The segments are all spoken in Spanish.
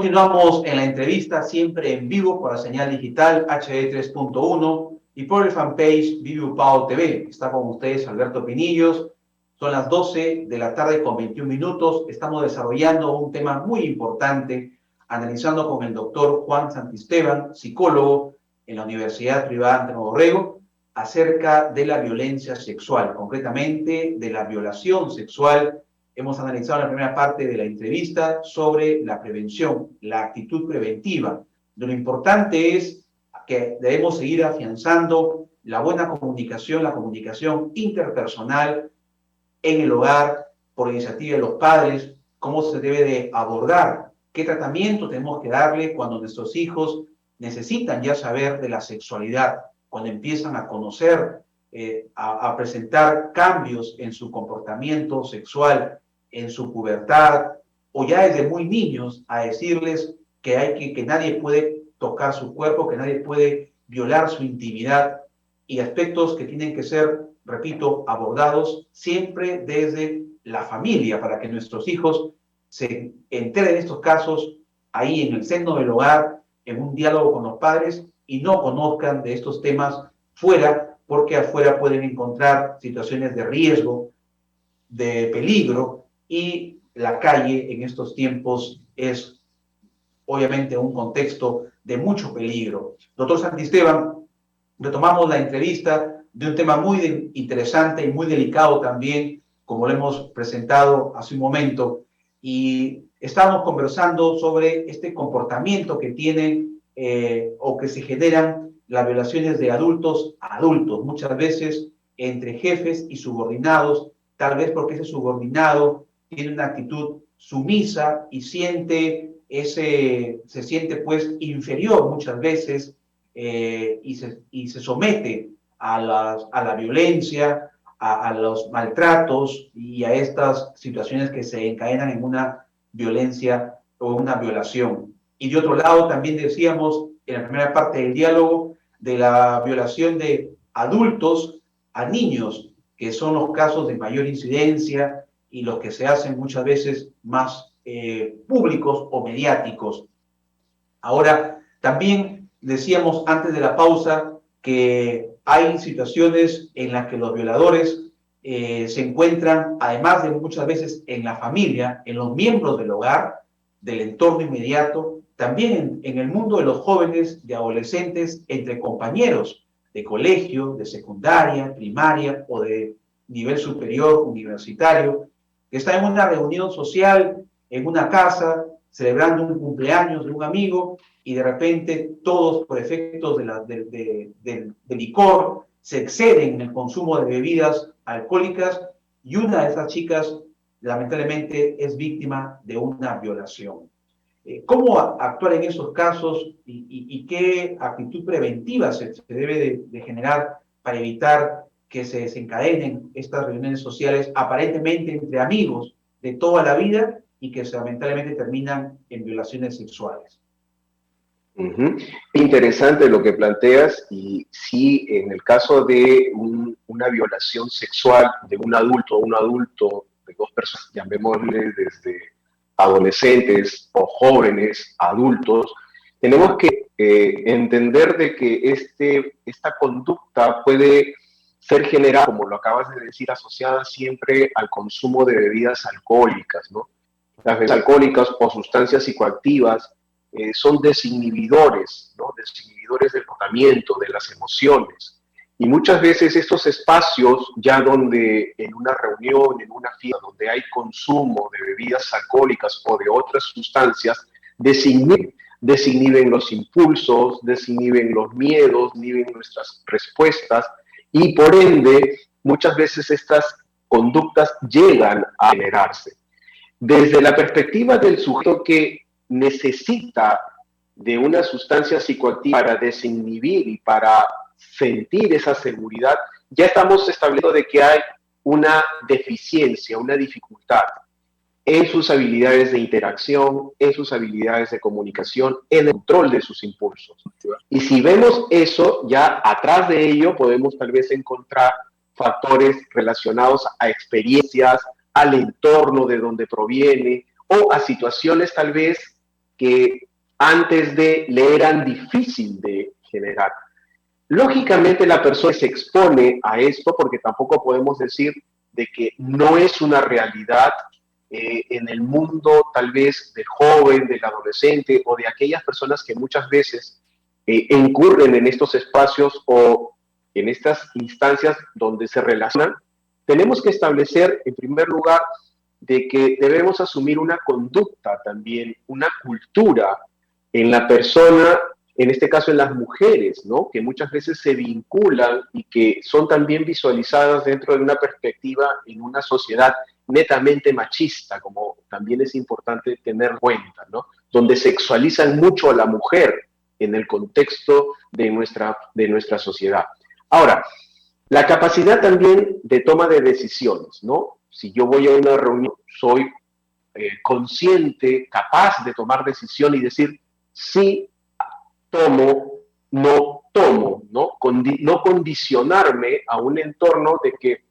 Continuamos en la entrevista, siempre en vivo por la señal digital HD 3.1 y por el fanpage ViviUPAO TV. Está con ustedes Alberto Pinillos. Son las 12 de la tarde con 21 minutos. Estamos desarrollando un tema muy importante, analizando con el doctor Juan Santisteban, psicólogo en la Universidad Privada Antero Borrego, acerca de la violencia sexual, concretamente de la violación sexual. Hemos analizado en la primera parte de la entrevista sobre la prevención, la actitud preventiva. Lo importante es que debemos seguir afianzando la buena comunicación, la comunicación interpersonal en el hogar, por iniciativa de los padres, cómo se debe de abordar, qué tratamiento tenemos que darle cuando nuestros hijos necesitan ya saber de la sexualidad, cuando empiezan a conocer, a presentar cambios en su comportamiento sexual, en su pubertad, o ya desde muy niños, a decirles que nadie puede tocar su cuerpo, que nadie puede violar su intimidad, y aspectos que tienen que ser, repito, abordados siempre desde la familia, para que nuestros hijos se enteren de estos casos ahí en el seno del hogar, en un diálogo con los padres, y no conozcan de estos temas fuera, porque afuera pueden encontrar situaciones de riesgo, de peligro, y la calle en estos tiempos es obviamente un contexto de mucho peligro. Doctor Santisteban, retomamos la entrevista de un tema muy interesante y muy delicado también, como lo hemos presentado hace un momento, y estábamos conversando sobre este comportamiento que tienen o que se generan las violaciones de adultos a adultos, muchas veces entre jefes y subordinados, tal vez porque ese subordinado tiene una actitud sumisa y se siente pues inferior muchas veces, y se somete a la violencia, a los maltratos y a estas situaciones que se encadenan en una violencia o una violación. Y de otro lado también decíamos en la primera parte del diálogo de la violación de adultos a niños, que son los casos de mayor incidencia y los que se hacen muchas veces más públicos o mediáticos. Ahora, también decíamos antes de la pausa que hay situaciones en las que los violadores se encuentran, además de muchas veces en la familia, en los miembros del hogar, del entorno inmediato, también en el mundo de los jóvenes y adolescentes, entre compañeros de colegio, de secundaria, primaria o de nivel superior, universitario, que están en una reunión social, en una casa, celebrando un cumpleaños de un amigo, y de repente todos, por efectos de licor, se exceden en el consumo de bebidas alcohólicas, y una de esas chicas lamentablemente es víctima de una violación. ¿Cómo actuar en esos casos y qué actitud preventiva se debe de generar para evitar que se desencadenen estas reuniones sociales aparentemente entre amigos de toda la vida y que lamentablemente terminan en violaciones sexuales? Interesante lo que planteas, y sí, en el caso de una violación sexual de un adulto, de dos personas, llamémosle desde adolescentes o jóvenes, adultos, tenemos que entender de que esta conducta puede ser generada, como lo acabas de decir, asociada siempre al consumo de bebidas alcohólicas, ¿no? Las bebidas alcohólicas o sustancias psicoactivas son desinhibidores, ¿no? Desinhibidores del comportamiento, de las emociones. Y muchas veces estos espacios, ya donde en una reunión, en una fiesta, donde hay consumo de bebidas alcohólicas o de otras sustancias, desinhiben los impulsos, desinhiben los miedos, desinhiben nuestras respuestas, y por ende, muchas veces estas conductas llegan a generarse. Desde la perspectiva del sujeto que necesita de una sustancia psicoactiva para desinhibir y para sentir esa seguridad, ya estamos estableciendo de que hay una deficiencia, una dificultad en sus habilidades de interacción, en sus habilidades de comunicación, en el control de sus impulsos. Y si vemos eso, ya atrás de ello podemos tal vez encontrar factores relacionados a experiencias, al entorno de donde proviene, o a situaciones tal vez que antes de le eran difícil de generar. Lógicamente la persona se expone a esto porque tampoco podemos decir de que no es una realidad en el mundo tal vez del joven, del adolescente o de aquellas personas que muchas veces incurren en estos espacios o en estas instancias donde se relacionan. Tenemos que establecer en primer lugar de que debemos asumir una conducta también, una cultura en la persona, en este caso en las mujeres, ¿no? Que muchas veces se vinculan y que son también visualizadas dentro de una perspectiva en una sociedad netamente machista, como también es importante tener en cuenta, ¿no? Donde sexualizan mucho a la mujer en el contexto de nuestra sociedad. Ahora, la capacidad también de toma de decisiones, ¿no? Si yo voy a una reunión, soy consciente, capaz de tomar decisión y decir, sí, tomo, no tomo, ¿no? No condicionarme a un entorno de que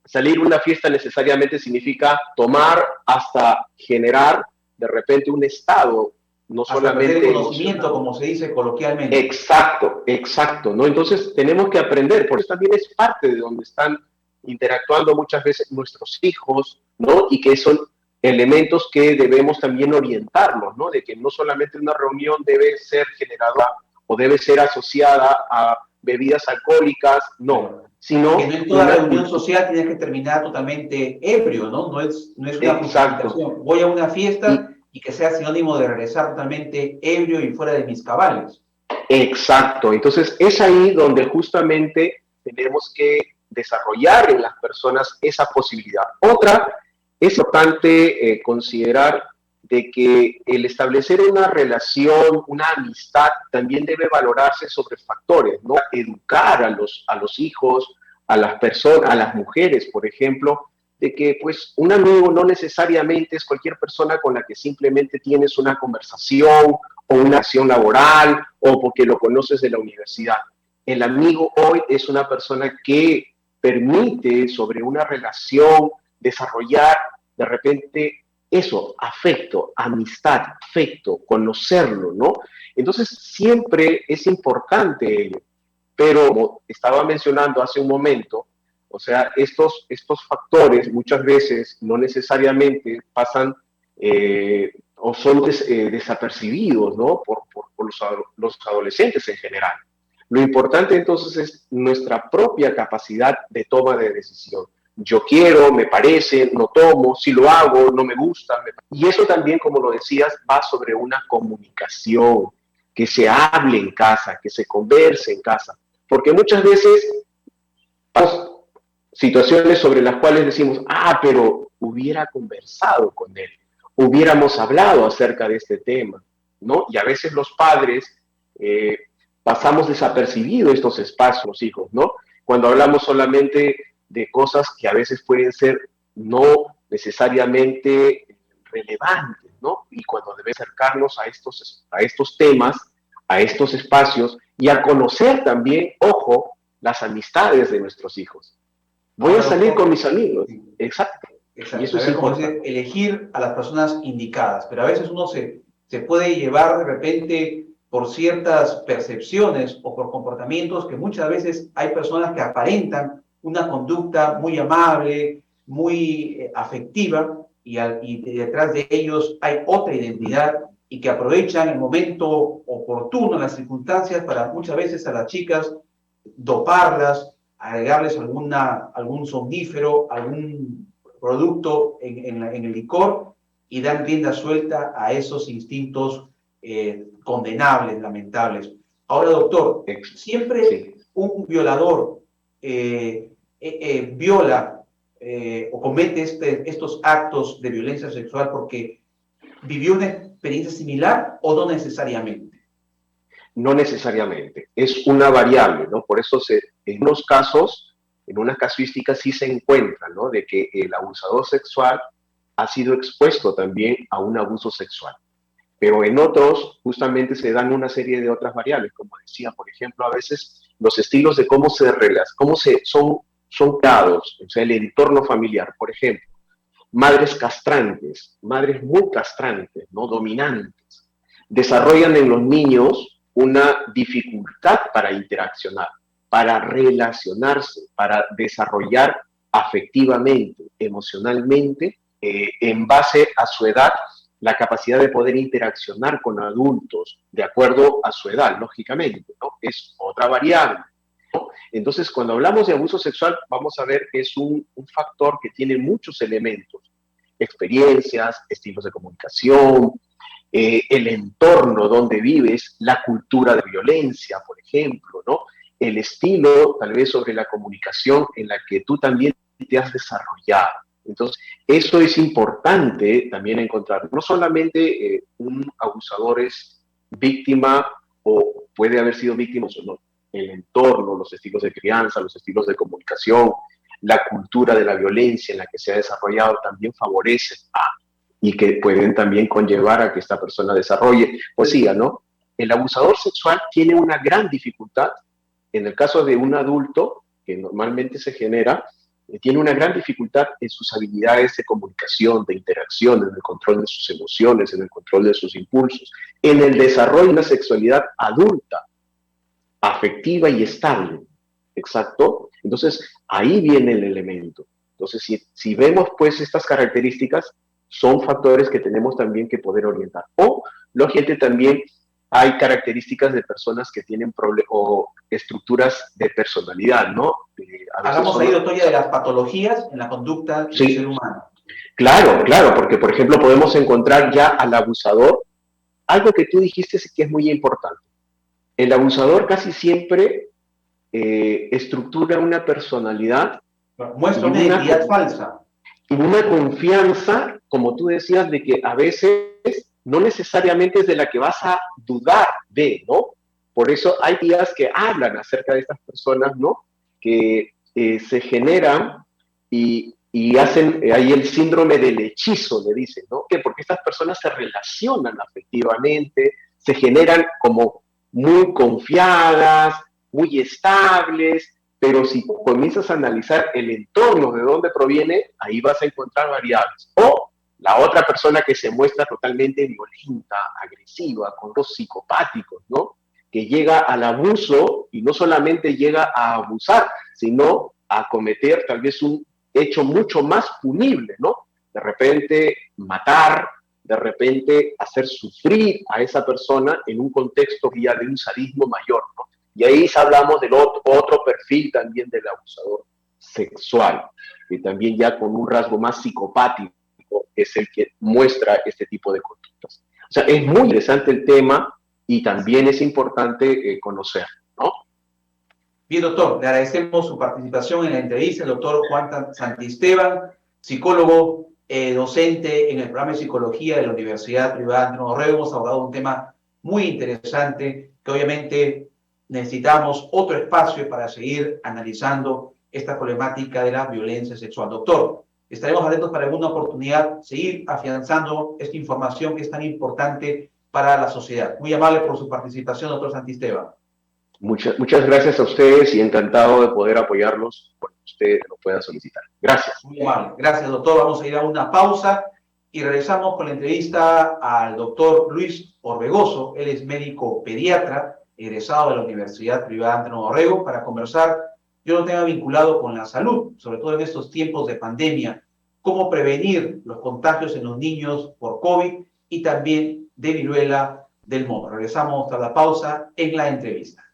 salir a una fiesta necesariamente significa tomar hasta generar de repente un estado, no Hasta perder solamente el conocimiento, emocional. como se dice coloquialmente. Exacto, exacto, ¿no? Entonces tenemos que aprender, por eso también es parte de donde están interactuando muchas veces nuestros hijos, ¿no? Y que son elementos que debemos también orientarlos, ¿no? De que no solamente una reunión debe ser generada o debe ser asociada a bebidas alcohólicas, no, Que no sino en toda una reunión cultura. social tienes que terminar totalmente ebrio, ¿no? No es una Exacto. justificación. Voy a una Y, fiesta y que sea sinónimo de regresar totalmente ebrio y fuera de mis cabales. exacto. Entonces es ahí donde justamente tenemos que desarrollar en las personas esa posibilidad. Otra, es importante considerar de que el establecer una relación, una amistad, también debe valorarse sobre factores, ¿no? Educar a los hijos, a las personas, a las mujeres, por ejemplo, de que pues un amigo no necesariamente es cualquier persona con la que simplemente tienes una conversación o una acción laboral o porque lo conoces de la universidad. El amigo hoy es una persona que permite sobre una relación desarrollar de repente eso, afecto, amistad, afecto, conocerlo, ¿no? Entonces siempre es importante ello, pero como estaba mencionando hace un momento, o sea, estos factores muchas veces no necesariamente pasan o son desapercibidos, ¿no? Por los adolescentes en general. Lo importante entonces es nuestra propia capacidad de toma de decisión. Yo quiero, me parece, no tomo, si lo hago, no me gusta. Y eso también, como lo decías, va sobre una comunicación, que se hable en casa, que se converse en casa. Porque muchas veces pasamos situaciones sobre las cuales decimos, pero hubiera conversado con él, hubiéramos hablado acerca de este tema, ¿no? Y a veces los padres pasamos desapercibidos estos espacios, los hijos, ¿no? Cuando hablamos solamente de cosas que a veces pueden ser no necesariamente relevantes, ¿no? Y cuando debemos acercarnos a estos temas, a estos espacios y a conocer también, ojo, las amistades de nuestros hijos. Voy a Ahora, salir con doctor, mis amigos. sí, Exacto. Y exacto, eso es saber cómo decir, importante. elegir a las personas indicadas, pero a veces uno se puede llevar de repente por ciertas percepciones o por comportamientos que muchas veces hay personas que aparentan una conducta muy amable, muy afectiva, y detrás de ellos hay otra identidad y que aprovechan el momento oportuno, las circunstancias, para muchas veces a las chicas doparlas, agregarles algún somnífero, algún producto en el licor y dan rienda suelta a esos instintos condenables, lamentables. Ahora, doctor, siempre Sí. un violador viola o comete estos actos de violencia sexual porque vivió una experiencia similar o no necesariamente. No necesariamente. Es una variable, ¿no? Por eso en unos casos, en unas casuísticas sí se encuentra, ¿no? De que el abusador sexual ha sido expuesto también a un abuso sexual. Pero en otros justamente se dan una serie de otras variables, como decía, por ejemplo, a veces los estilos de son dados, o sea, el entorno familiar, por ejemplo, madres castrantes, madres muy castrantes, ¿no? Dominantes. desarrollan en los niños una dificultad para interaccionar, para relacionarse, para desarrollar afectivamente, emocionalmente, en base a su edad, la capacidad de poder interaccionar con adultos de acuerdo a su edad, lógicamente, ¿no? Es otra variable, ¿no? Entonces, cuando hablamos de abuso sexual, vamos a ver que es un factor que tiene muchos elementos, experiencias, estilos de comunicación, el entorno donde vives, la cultura de violencia, por ejemplo, ¿no? El estilo, tal vez, sobre la comunicación en la que tú también te has desarrollado. Entonces, eso es importante también encontrar. No solamente un abusador es víctima o puede haber sido víctima, sino el entorno, los estilos de crianza, los estilos de comunicación, la cultura de la violencia en la que se ha desarrollado también favorecen y que pueden también conllevar a que esta persona desarrolle poesía, ¿no? El abusador sexual tiene una gran dificultad, en el caso de un adulto, que normalmente se genera, tiene una gran dificultad en sus habilidades de comunicación, de interacción, en el control de sus emociones, en el control de sus impulsos, en el desarrollo de una sexualidad adulta, afectiva y estable. Exacto. Entonces, ahí viene el elemento. Entonces, si vemos pues estas características, son factores que tenemos también que poder orientar. O, lógicamente, también hay características de personas que tienen o estructuras de personalidad, ¿no? Hagamos ahí, doctor, ya de las patologías en la conducta del ser humano. Claro, claro, porque, por ejemplo, podemos encontrar ya al abusador, algo que tú dijiste que es muy importante. El abusador casi siempre estructura una personalidad. Muestra una identidad falsa. Y una confianza, como tú decías, de que a veces no necesariamente es de la que vas a dudar de, ¿no? Por eso hay días que hablan acerca de estas personas, ¿no? Que se generan y hacen ahí el síndrome del hechizo, le dicen, ¿no? Que porque estas personas se relacionan afectivamente, se generan como muy confiadas, muy estables, pero si comienzas a analizar el entorno de dónde proviene, ahí vas a encontrar variables. O la otra persona que se muestra totalmente violenta, agresiva, con los psicopáticos, ¿no? Que llega al abuso y no solamente llega a abusar, sino a cometer tal vez un hecho mucho más punible, ¿no? De repente matar, de repente hacer sufrir a esa persona en un contexto ya de un sadismo mayor, ¿no? Y ahí hablamos del otro perfil también del abusador sexual, que también ya con un rasgo más psicopático es el que muestra este tipo de conductas. O sea, es muy interesante el tema y también es importante conocer, ¿no? Bien, doctor, le agradecemos su participación en la entrevista, el doctor Juan Santisteban, psicólogo, docente en el programa de psicología de la Universidad Privada Andrés Orrego. Hemos abordado un tema muy interesante que obviamente necesitamos otro espacio para seguir analizando esta problemática de la violencia sexual. Doctor, estaremos atentos para alguna oportunidad seguir afianzando esta información que es tan importante para la sociedad. Muy amable por su participación, doctor Santisteban. Muchas gracias a ustedes y encantado de poder apoyarlos cuando usted lo pueda solicitar. Gracias. Muy amable. Gracias, doctor. Vamos a ir a una pausa y regresamos con la entrevista al doctor Luis Orbegoso. Él es médico pediatra, egresado de la Universidad Privada Andrés Orrego, para conversar de un tema vinculado con la salud, sobre todo en estos tiempos de pandemia, cómo prevenir los contagios en los niños por COVID y también de viruela del mono. Regresamos tras la pausa en la entrevista.